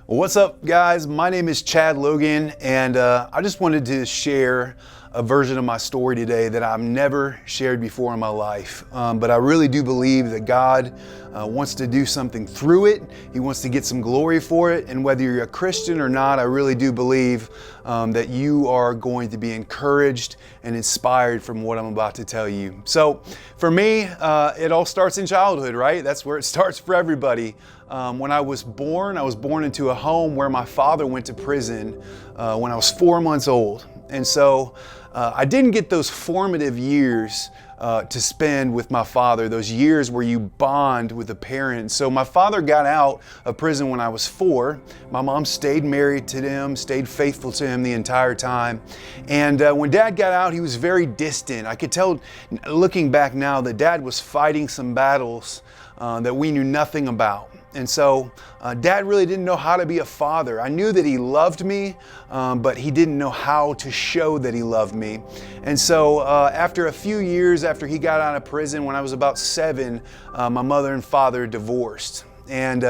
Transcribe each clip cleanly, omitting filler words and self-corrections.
What's up, guys? My name is Chad Logan, and I just wanted to share a version of my story today that I've never shared before in my life. But I really do believe that God wants to do something through it. He wants to get some glory for it. And whether you're a Christian or not, I really do believe that you are going to be encouraged and inspired from what I'm about to tell you. So for me, it all starts in childhood, right? That's where it starts for everybody. When I was born into a home where my father went to prison when I was 4 months old. And so I didn't get those formative years to spend with my father, those years where you bond with a parent. So my father got out of prison when I was 4. My mom stayed married to him, stayed faithful to him the entire time. And when Dad got out, he was very distant. I could tell, looking back now, that Dad was fighting some battles that we knew nothing about. And so Dad really didn't know how to be a father. I knew that he loved me, but he didn't know how to show that he loved me. And so after a few years after he got out of prison, when I was about 7, my mother and father divorced. And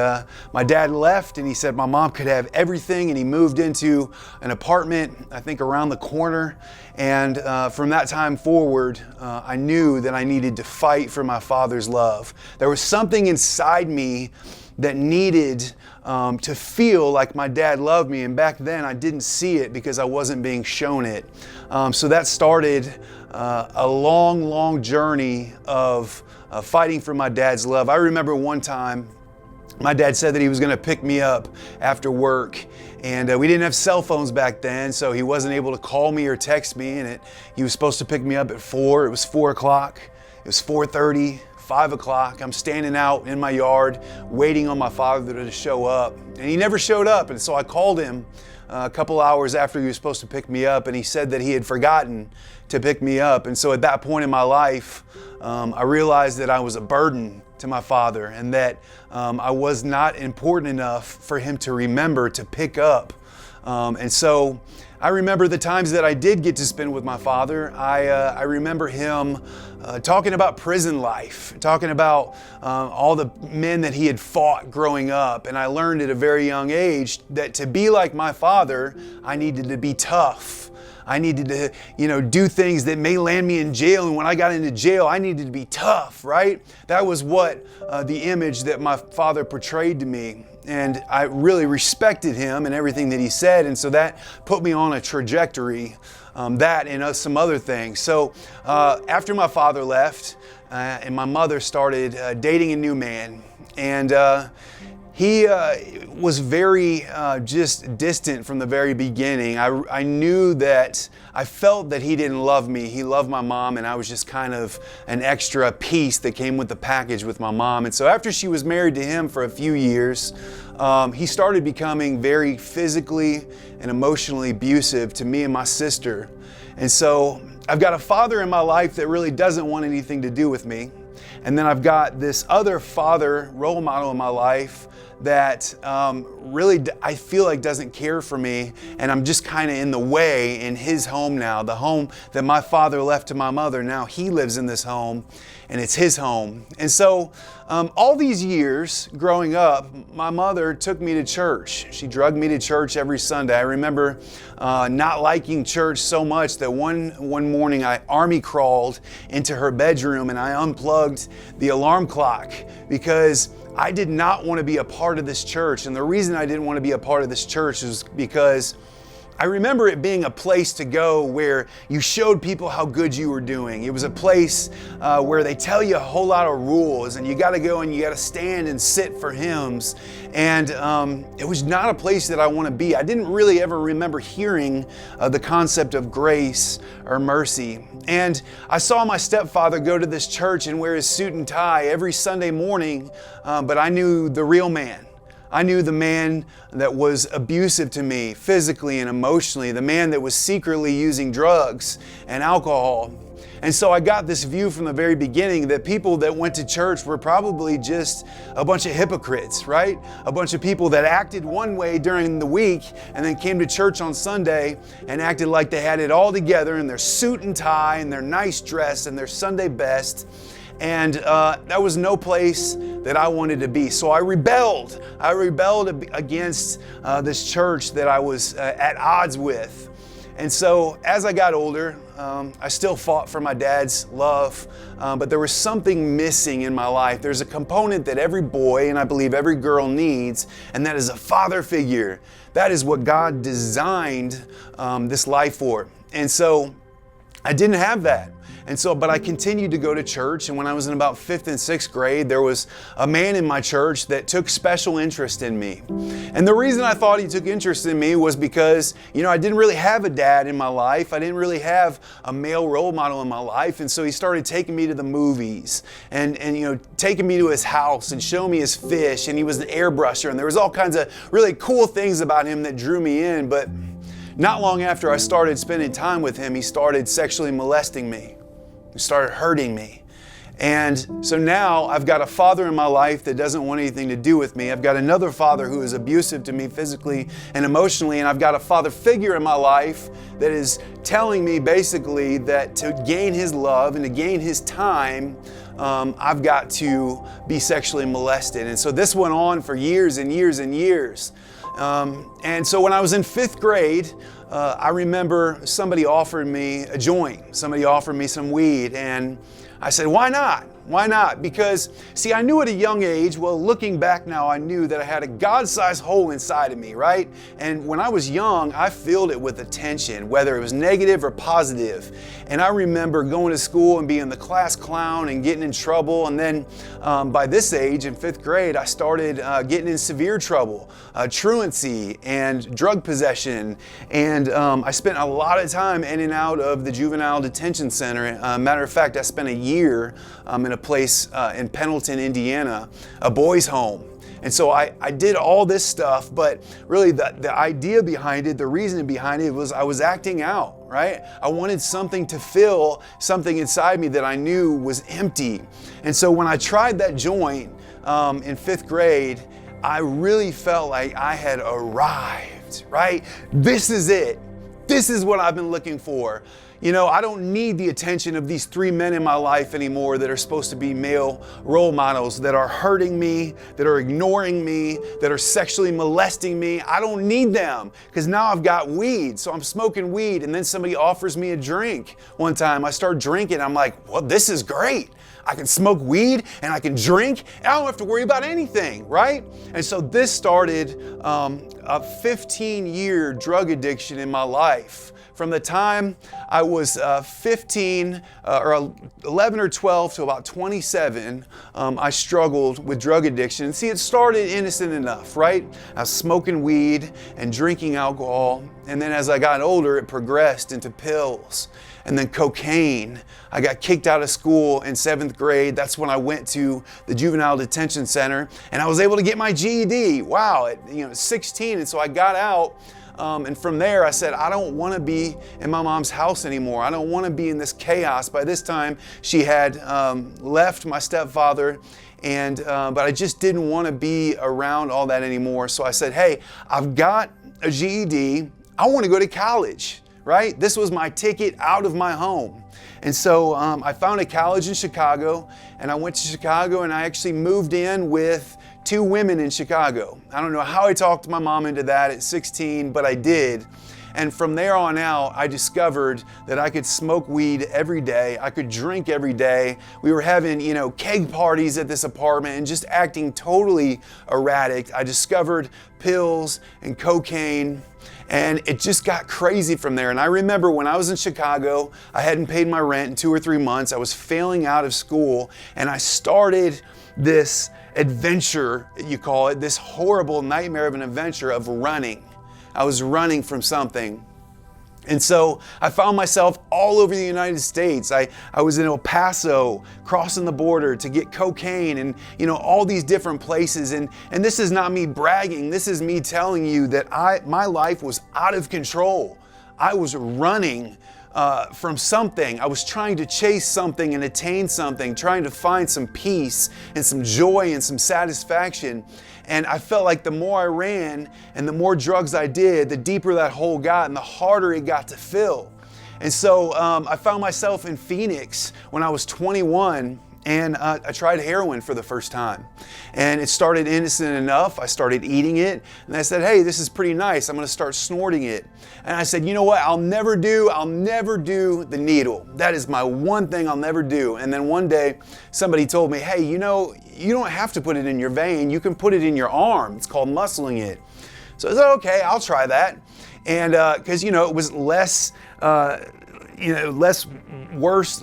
my dad left, and he said my mom could have everything, and he moved into an apartment, I think around the corner. And from that time forward, I knew that I needed to fight for my father's love. There was something inside me that needed to feel like my dad loved me. And back then I didn't see it because I wasn't being shown it. So that started a long journey of fighting for my dad's love. I remember one time my dad said that he was going to pick me up after work, and we didn't have cell phones back then, so he wasn't able to call me or text me, and he was supposed to pick me up at 4. It was 4 o'clock. It was 4:30. 5 o'clock, I'm standing out in my yard waiting on my father to show up, and he never showed up. And so I called him a couple hours after he was supposed to pick me up, and he said that he had forgotten to pick me up. And so at that point in my life, I realized that I was a burden to my father, and that I was not important enough for him to remember to pick up. And so I remember the times that I did get to spend with my father. I remember him talking about prison life, talking about all the men that he had fought growing up. And I learned at a very young age that to be like my father, I needed to be tough. I needed to, do things that may land me in jail. And when I got into jail, I needed to be tough, right? That was what the image that my father portrayed to me. And I really respected him and everything that he said. And so that put me on a trajectory, that and some other things. So after my father left and my mother started dating a new man, and he was very just distant from the very beginning. I knew that, I felt that he didn't love me. He loved my mom, and I was just kind of an extra piece that came with the package with my mom. And so after she was married to him for a few years, he started becoming very physically and emotionally abusive to me and my sister. And so I've got a father in my life that really doesn't want anything to do with me. And then I've got this other father role model in my life that really I feel like doesn't care for me, and I'm just kind of in the way in his home now. The home that my father left to my mother, now he lives in this home, and it's his home. And so all these years growing up, my mother took me to church. She drugged me to church every Sunday. I remember not liking church so much that one morning I army crawled into her bedroom and I unplugged the alarm clock because I did not want to be a part of this church. And the reason I didn't want to be a part of this church is because I remember it being a place to go where you showed people how good you were doing. It was a place where they tell you a whole lot of rules, and you got to go and you got to stand and sit for hymns. And it was not a place that I want to be. I didn't really ever remember hearing the concept of grace or mercy. And I saw my stepfather go to this church and wear his suit and tie every Sunday morning, but I knew the real man. I knew the man that was abusive to me physically and emotionally, the man that was secretly using drugs and alcohol. And so I got this view from the very beginning that people that went to church were probably just a bunch of hypocrites, right? A bunch of people that acted one way during the week and then came to church on Sunday and acted like they had it all together in their suit and tie and their nice dress and their Sunday best. And that was no place that I wanted to be. So I rebelled. I rebelled against this church that I was at odds with. And so as I got older, I still fought for my dad's love, but there was something missing in my life. There's a component that every boy, and I believe every girl, needs, and that is a father figure. That is what God designed this life for. And so I didn't have that. And so, but I continued to go to church, and when I was in about 5th and 6th grade, there was a man in my church that took special interest in me. And the reason I thought he took interest in me was because, I didn't really have a dad in my life. I didn't really have a male role model in my life. And so he started taking me to the movies and taking me to his house and showing me his fish. And he was an airbrusher, and there was all kinds of really cool things about him that drew me in. But not long after I started spending time with him, he started sexually molesting me. He started hurting me. And so now I've got a father in my life that doesn't want anything to do with me. I've got another father who is abusive to me physically and emotionally. And I've got a father figure in my life that is telling me basically that to gain his love and to gain his time, I've got to be sexually molested. And so this went on for years and years and years. And so when I was in 5th grade, I remember somebody offered me a joint. Somebody offered me some weed, and I said, why not? Why not? Because, see, I knew at a young age, well, looking back now, I knew that I had a God-sized hole inside of me, right? And when I was young, I filled it with attention, whether it was negative or positive. And I remember going to school and being the class clown and getting in trouble. And then by this age, in 5th grade, I started getting in severe trouble, truancy and drug possession. And I spent a lot of time in and out of the juvenile detention center. Matter of fact, I spent a year in a place in Pendleton, Indiana, a boys' home. And so I did all this stuff, but really the idea behind it, the reason behind it was I was acting out, right? I wanted something to fill something inside me that I knew was empty. And so when I tried that joint in 5th grade, I really felt like I had arrived, right? This is it. This is what I've been looking for. I don't need the attention of these 3 men in my life anymore that are supposed to be male role models, that are hurting me, that are ignoring me, that are sexually molesting me. I don't need them because now I've got weed. So I'm smoking weed, and then somebody offers me a drink. One time I start drinking. I'm like, well, this is great. I can smoke weed and I can drink and I don't have to worry about anything, right? And so this started a 15-year drug addiction in my life. From the time I was 15 or 11 or 12 to about 27, I struggled with drug addiction. See, it started innocent enough, right? I was smoking weed and drinking alcohol. And then as I got older, it progressed into pills and then cocaine. I got kicked out of school in 7th grade. That's when I went to the juvenile detention center and I was able to get my GED. Wow, at 16. And so I got out. And from there, I said, I don't want to be in my mom's house anymore. I don't want to be in this chaos. By this time, she had left my stepfather, but I just didn't want to be around all that anymore. So I said, hey, I've got a GED. I want to go to college, right? This was my ticket out of my home. And so I found a college in Chicago, and I went to Chicago, and I actually moved in with 2 women in Chicago. I don't know how I talked my mom into that at 16, but I did. And from there on out, I discovered that I could smoke weed every day. I could drink every day. We were having, keg parties at this apartment and just acting totally erratic. I discovered pills and cocaine, and it just got crazy from there. And I remember when I was in Chicago, I hadn't paid my rent in 2 or 3 months. I was failing out of school, and I started this adventure, you call it, this horrible nightmare of an adventure of running. I was running from something. And so I found myself all over the United States. I was in El Paso, crossing the border to get cocaine and, all these different places. And this is not me bragging. This is me telling you that my life was out of control. I was running from something. I was trying to chase something and attain something, trying to find some peace and some joy and some satisfaction. And I felt like the more I ran and the more drugs I did, the deeper that hole got and the harder it got to fill. And so I found myself in Phoenix when I was 21. and I tried heroin for the first time. And it started innocent enough. I started eating it, and I said, hey, this is pretty nice. I'm gonna start snorting it. And I said, you know what, I'll never do the needle. That is my one thing I'll never do. And then one day, somebody told me, hey, you know, you don't have to put it in your vein. You can put it in your arm. It's called muscling it. So I said, okay, I'll try that. And because, you know, it was less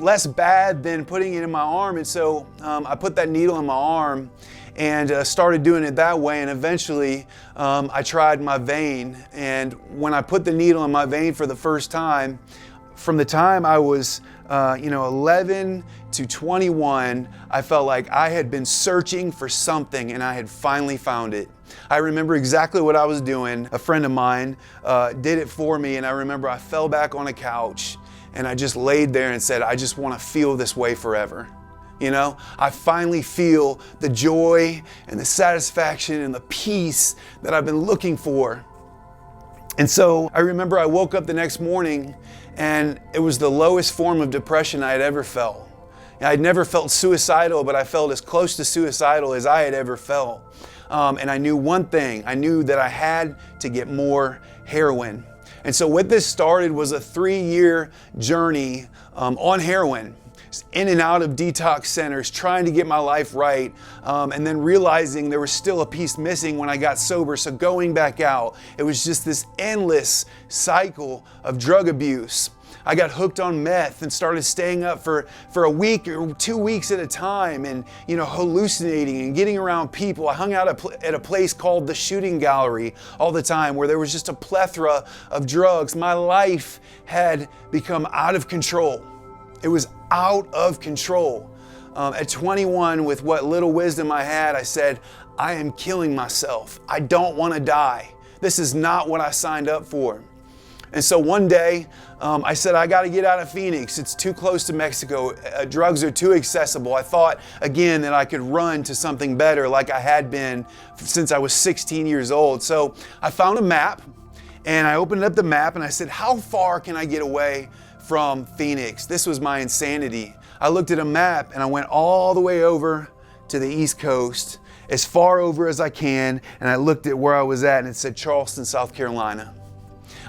less bad than putting it in my arm. And so I put that needle in my arm and started doing it that way. And eventually I tried my vein. And when I put the needle in my vein for the first time, from the time I was 11 to 21, I felt like I had been searching for something and I had finally found it. I remember exactly what I was doing. A friend of mine did it for me, and I remember I fell back on a couch and I just laid there and said, I just want to feel this way forever. You know, I finally feel the joy and the satisfaction and the peace that I've been looking for. And so I remember I woke up the next morning and it was the lowest form of depression I had ever felt. I'd never felt suicidal, but I felt as close to suicidal as I had ever felt. And I knew one thing. I knew that I had to get more heroin. And so what this started was a 3-year journey on heroin, in and out of detox centers, trying to get my life right, and then realizing there was still a piece missing when I got sober. So going back out, it was just this endless cycle of drug abuse. I got hooked on meth and started staying up for a week or 2 weeks at a time and, hallucinating and getting around people. I hung out at a place called the Shooting Gallery all the time where there was just a plethora of drugs. My life had become out of control. It was out of control. At 21, with what little wisdom I had, I said, I am killing myself. I don't want to die. This is not what I signed up for. And so one day, I said, I got to get out of Phoenix. It's too close to Mexico. Drugs are too accessible. I thought, again, that I could run to something better like I had been since I was 16 years old. So I found a map, and I opened up the map, and I said, how far can I get away from Phoenix? This was my insanity. I looked at a map, and I went all the way over to the East Coast, as far over as I can, and I looked at where I was at, and it said Charleston, South Carolina.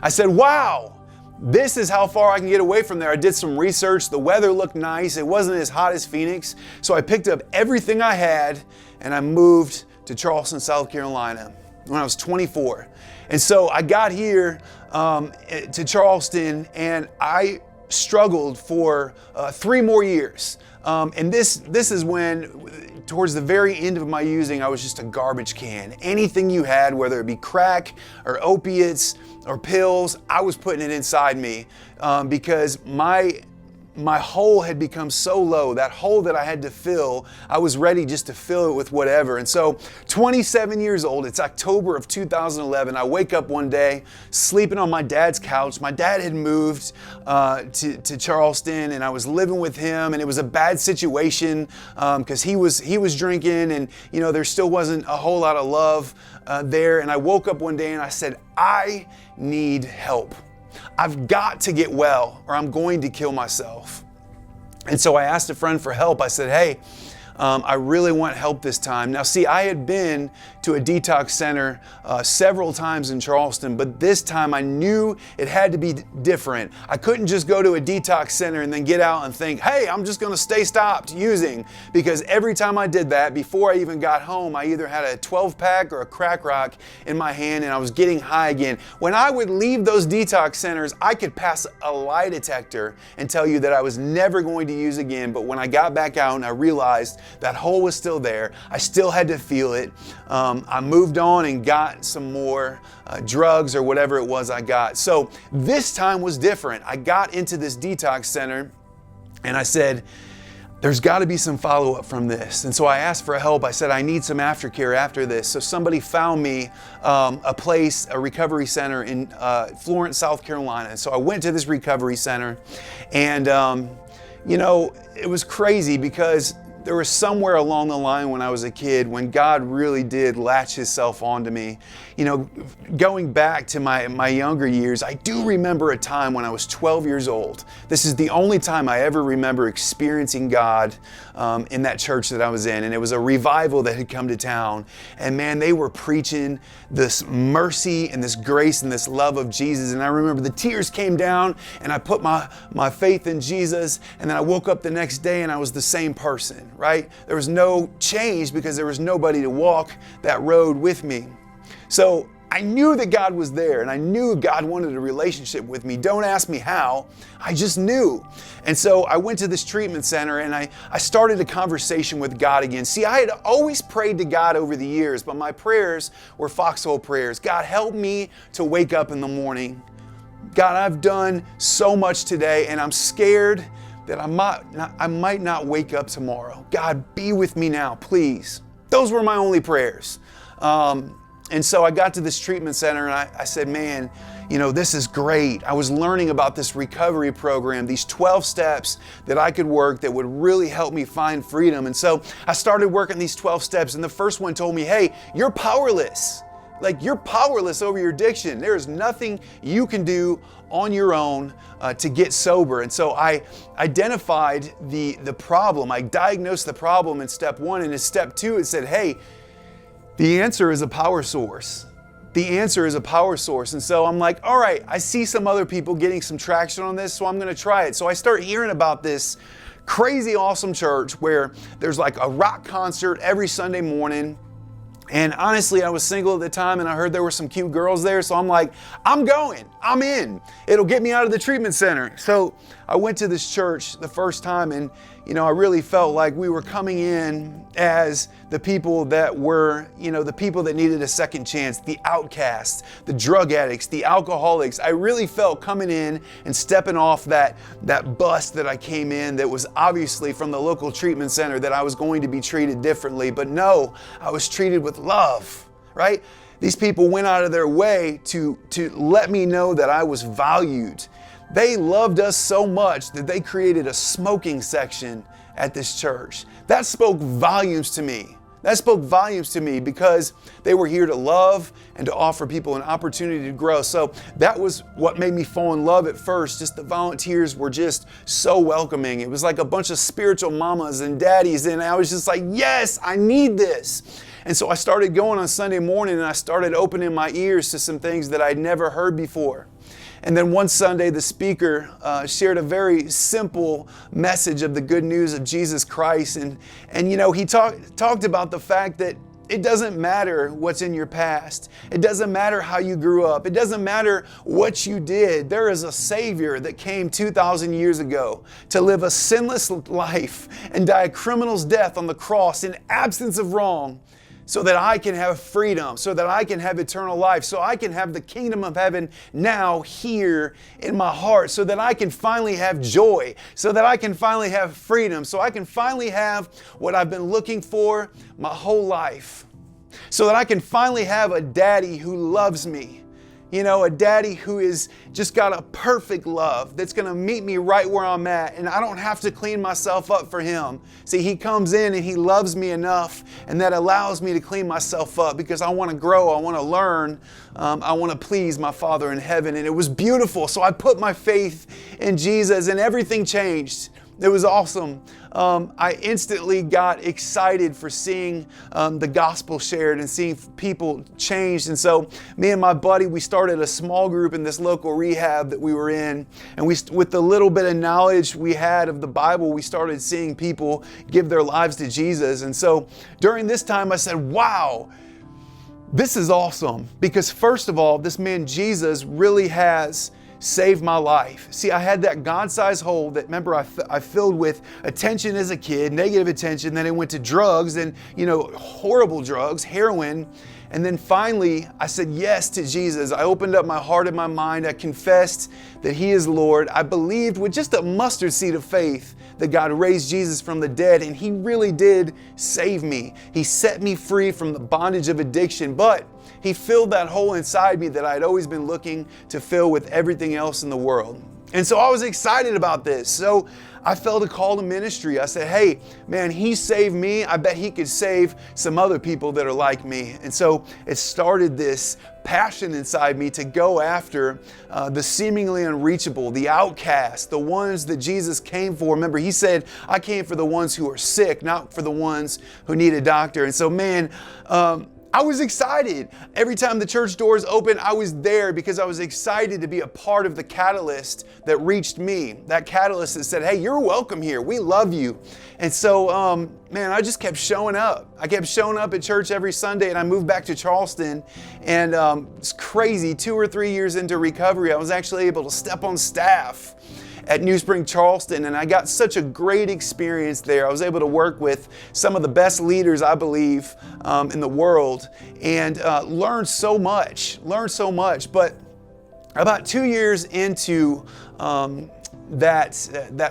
I said, wow, this is how far I can get away from there. I did some research. The weather looked nice. It wasn't as hot as Phoenix. So I picked up everything I had and I moved to Charleston, South Carolina when I was 24. And so I got here to Charleston and I struggled for 3 more years. And this is when, towards the very end of my using, I was just a garbage can. Anything you had, whether it be crack or opiates or pills, I was putting it inside me because my hole had become so low, that hole that I had to fill, I was ready just to fill it with whatever. And so 27 years old, it's October of 2011, I wake up one day sleeping on my dad's couch. My dad had moved to Charleston and I was living with him, and it was a bad situation because he was drinking, and there still wasn't a whole lot of love there. And I woke up one day and I said, I need help. I've got to get well or I'm going to kill myself. And so I asked a friend for help. I said, hey, I really want help this time. Now, see, I had been to a detox center several times in Charleston, but this time I knew it had to be different. I couldn't just go to a detox center and then get out and think, hey, I'm just gonna stay stopped using, because every time I did that, before I even got home, I either had a 12-pack or a crack rock in my hand and I was getting high again. When I would leave those detox centers, I could pass a lie detector and tell you that I was never going to use again, but when I got back out and I realized that hole was still there, I still had to feel it. I moved on and got some more drugs or whatever it was I got. So this time was different. I got into this detox center and I said, there's got to be some follow-up from this. And so I asked for help. I said, I need some aftercare after this. So somebody found me a recovery center in Florence, South Carolina. And so I went to this recovery center and, it was crazy because there was somewhere along the line when I was a kid when God really did latch himself onto me. You know, going back to my younger years, I do remember a time when I was 12 years old. This is the only time I ever remember experiencing God in that church that I was in. And it was a revival that had come to town. And man, they were preaching this mercy and this grace and this love of Jesus. And I remember the tears came down and I put my faith in Jesus. And then I woke up the next day and I was the same person, right? There was no change because there was nobody to walk that road with me. So I knew that God was there and I knew God wanted a relationship with me. Don't ask me how, I just knew. And so I went to this treatment center and I started a conversation with God again. See, I had always prayed to God over the years, but my prayers were foxhole prayers. God, help me to wake up in the morning. God, I've done so much today and I'm scared that I might not wake up tomorrow. God, be with me now, please. Those were my only prayers. And so I got to this treatment center and I said, man, you know, this is great. I was learning about this recovery program, these 12 steps that I could work that would really help me find freedom. And so I started working these 12 steps and the first one told me, hey, you're powerless. Like, you're powerless over your addiction. There is nothing you can do on your own to get sober. And so I identified the problem. I diagnosed the problem in step one. And in step two, it said, hey, the answer is a power source. The answer is a power source. And so I'm like, all right, I see some other people getting some traction on this, so I'm going to try it. So I start hearing about this crazy awesome church where there's like a rock concert every Sunday morning. And honestly, I was single at the time and I heard there were some cute girls there. So I'm like, I'm going, I'm in. It'll get me out of the treatment center. So I went to this church the first time and, you know, I really felt like we were coming in as the people that were, you know, the people that needed a second chance, the outcasts, the drug addicts, the alcoholics. I really felt coming in and stepping off that bus that I came in that was obviously from the local treatment center that I was going to be treated differently. But no, I was treated with love, right? These people went out of their way to let me know that I was valued. They loved us so much that they created a smoking section at this church. That spoke volumes to me. That spoke volumes to me because they were here to love and to offer people an opportunity to grow. So that was what made me fall in love at first. Just the volunteers were just so welcoming. It was like a bunch of spiritual mamas and daddies, and I was just like, yes, I need this. And so I started going on Sunday morning and I started opening my ears to some things that I'd never heard before. And then one Sunday, the speaker shared a very simple message of the good news of Jesus Christ. And you know, he talked about the fact that it doesn't matter what's in your past. It doesn't matter how you grew up. It doesn't matter what you did. There is a Savior that came 2,000 years ago to live a sinless life and die a criminal's death on the cross in absence of wrong, so that I can have freedom, so that I can have eternal life, so I can have the kingdom of heaven now here in my heart, so that I can finally have joy, so that I can finally have freedom, so I can finally have what I've been looking for my whole life, so that I can finally have a daddy who loves me. You know, a daddy who is just got a perfect love that's going to meet me right where I'm at, and I don't have to clean myself up for him. See, he comes in and he loves me enough, and that allows me to clean myself up because I want to grow, I want to learn, I want to please my Father in heaven. And it was beautiful. So I put my faith in Jesus and everything changed. It was awesome. I instantly got excited for seeing the gospel shared and seeing people changed. And so me and my buddy, we started a small group in this local rehab that we were in. And with the little bit of knowledge we had of the Bible, we started seeing people give their lives to Jesus. And so during this time, I said, wow, this is awesome. Because first of all, this man Jesus really has saved my life. See, I had that God-sized hole that, remember, I filled with attention as a kid, negative attention, then it went to drugs and, you know, horrible drugs, heroin. And then finally, I said yes to Jesus. I opened up my heart and my mind. I confessed that He is Lord. I believed with just a mustard seed of faith that God raised Jesus from the dead, and He really did save me. He set me free from the bondage of addiction, but He filled that hole inside me that I had always been looking to fill with everything else in the world. And so I was excited about this. So I felt a call to ministry. I said, hey, man, he saved me. I bet he could save some other people that are like me. And so it started this passion inside me to go after the seemingly unreachable, the outcast, the ones that Jesus came for. Remember, he said, I came for the ones who are sick, not for the ones who need a doctor. And so, man, I was excited. Every time the church doors opened, I was there because I was excited to be a part of the catalyst that reached me. That catalyst that said, hey, you're welcome here. We love you. And so, man, I just kept showing up. I kept showing up at church every Sunday, and I moved back to Charleston. And it's crazy, 2 or 3 years into recovery, I was actually able to step on staff at New Spring, Charleston, and I got such a great experience there. I was able to work with some of the best leaders, I believe, in the world, and learned so much. But about 2 years into that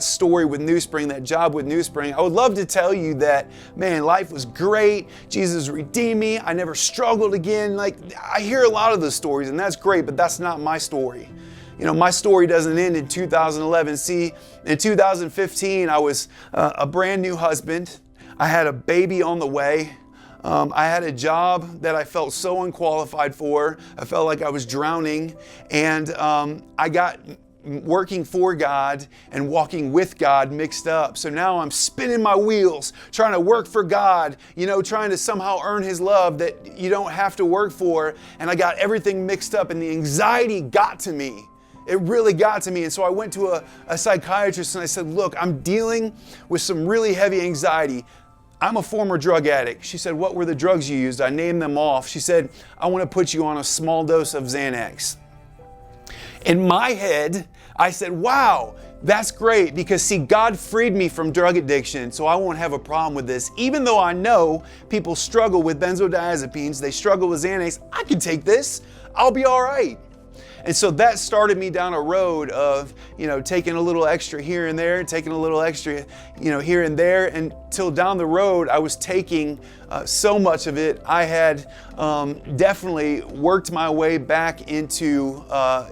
story with New Spring, that job with New Spring, I would love to tell you that, man, life was great. Jesus redeemed me. I never struggled again. Like, I hear a lot of those stories, and that's great, but that's not my story. You know, my story doesn't end in 2011. See, in 2015, I was a brand new husband. I had a baby on the way. I had a job that I felt so unqualified for. I felt like I was drowning. And I got working for God and walking with God mixed up. So now I'm spinning my wheels, trying to work for God, you know, trying to somehow earn His love that you don't have to work for. And I got everything mixed up, and the anxiety got to me. It really got to me. And so I went to a psychiatrist and I said, look, I'm dealing with some really heavy anxiety. I'm a former drug addict. She said, what were the drugs you used? I named them off. She said, I want to put you on a small dose of Xanax. In my head, I said, wow, that's great, because see, God freed me from drug addiction, so I won't have a problem with this. Even though I know people struggle with benzodiazepines, they struggle with Xanax, I can take this. I'll be all right. And so that started me down a road of, you know, taking a little extra here and there, taking a little extra, you know, here and there, until down the road I was taking so much of it. I had definitely worked my way back into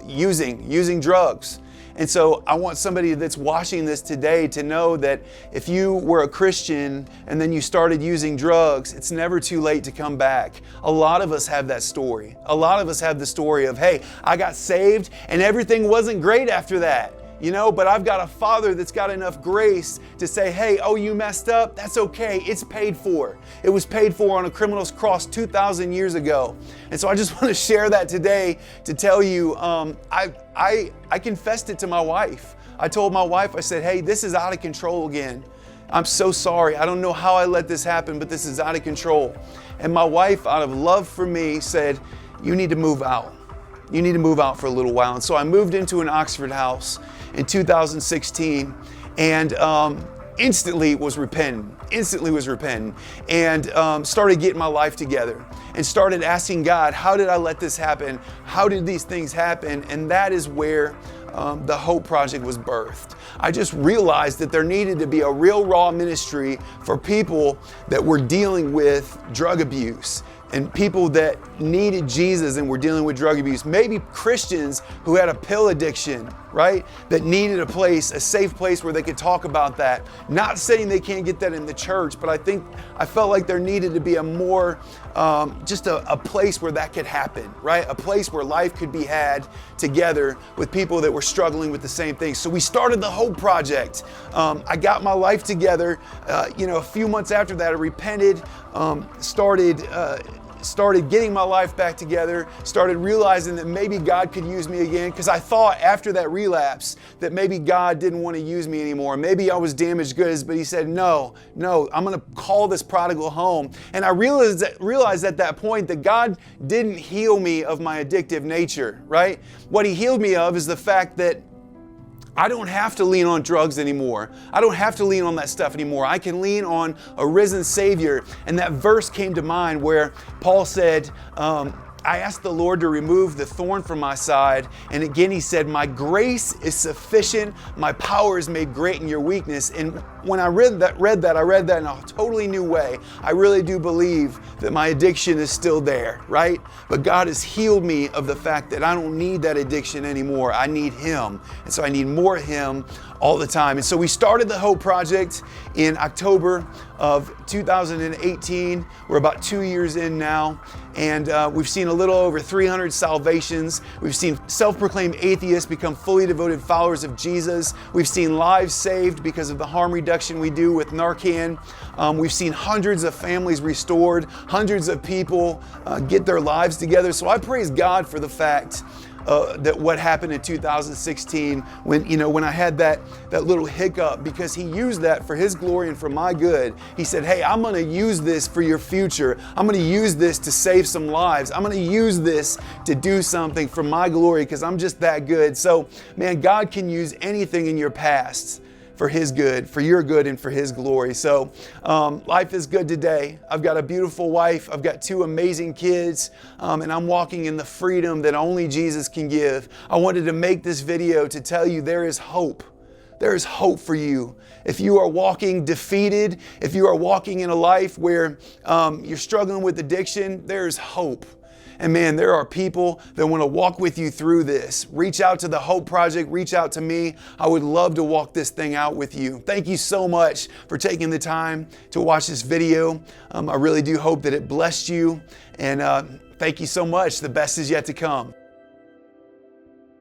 using drugs. And so I want somebody that's watching this today to know that if you were a Christian and then you started using drugs, it's never too late to come back. A lot of us have that story. A lot of us have the story of, hey, I got saved and everything wasn't great after that. You know, but I've got a Father that's got enough grace to say, hey, oh, you messed up? That's okay. It's paid for. It was paid for on a criminal's cross 2,000 years ago. And so I just want to share that today to tell you, I confessed it to my wife. I told my wife, I said, hey, this is out of control again. I'm so sorry. I don't know how I let this happen, but this is out of control. And my wife, out of love for me, said, you need to move out. You need to move out for a little while. And so I moved into an Oxford house in 2016 and instantly was repentant, and started getting my life together and started asking God, how did I let this happen? How did these things happen? And that is where the Hope Project was birthed. I just realized that there needed to be a real raw ministry for people that were dealing with drug abuse and people that needed Jesus and were dealing with drug abuse. Maybe Christians who had a pill addiction, right? That needed a place, a safe place where they could talk about that. Not saying they can't get that in the church, but I felt like there needed to be a more, just a place where that could happen, right? A place where life could be had together with people that were struggling with the same things. So we started the Hope Project. I got my life together. A few months after that, I repented, started getting my life back together, started realizing that maybe God could use me again, because I thought after that relapse that maybe God didn't want to use me anymore. Maybe I was damaged goods, but He said, no, I'm going to call this prodigal home. And I realized at that point that God didn't heal me of my addictive nature, right? What He healed me of is the fact that I don't have to lean on drugs anymore. I don't have to lean on that stuff anymore. I can lean on a risen Savior. And that verse came to mind where Paul said, I asked the Lord to remove the thorn from my side. And again, He said, my grace is sufficient. My power is made great in your weakness. And when I read that, I read that in a totally new way. I really do believe that my addiction is still there, right? But God has healed me of the fact that I don't need that addiction anymore. I need Him. And so I need more of Him all the time. And so we started the Hope Project in October of 2018. We're about 2 years in now. And we've seen a little over 300 salvations. We've seen self-proclaimed atheists become fully devoted followers of Jesus. We've seen lives saved because of the harm reduction we do with Narcan. We've seen hundreds of families restored, hundreds of people get their lives together. So I praise God for the fact that what happened in 2016 when I had that little hiccup, because He used that for His glory and for my good. He said, hey, I'm going to use this for your future. I'm going to use this to save some lives. I'm going to use this to do something for my glory because I'm just that good. So, man, God can use anything in your past for His good, for your good, and for His glory. So life is good today. I've got a beautiful wife. I've got 2 amazing kids, and I'm walking in the freedom that only Jesus can give. I wanted to make this video to tell you there is hope. There is hope for you. If you are walking defeated, if you are walking in a life where you're struggling with addiction, there is hope. And man, there are people that want to walk with you through this. Reach out to the Hope Project, reach out to me. I would love to walk this thing out with you. Thank you so much for taking the time to watch this video. I really do hope that it blessed you. And thank you so much. The best is yet to come.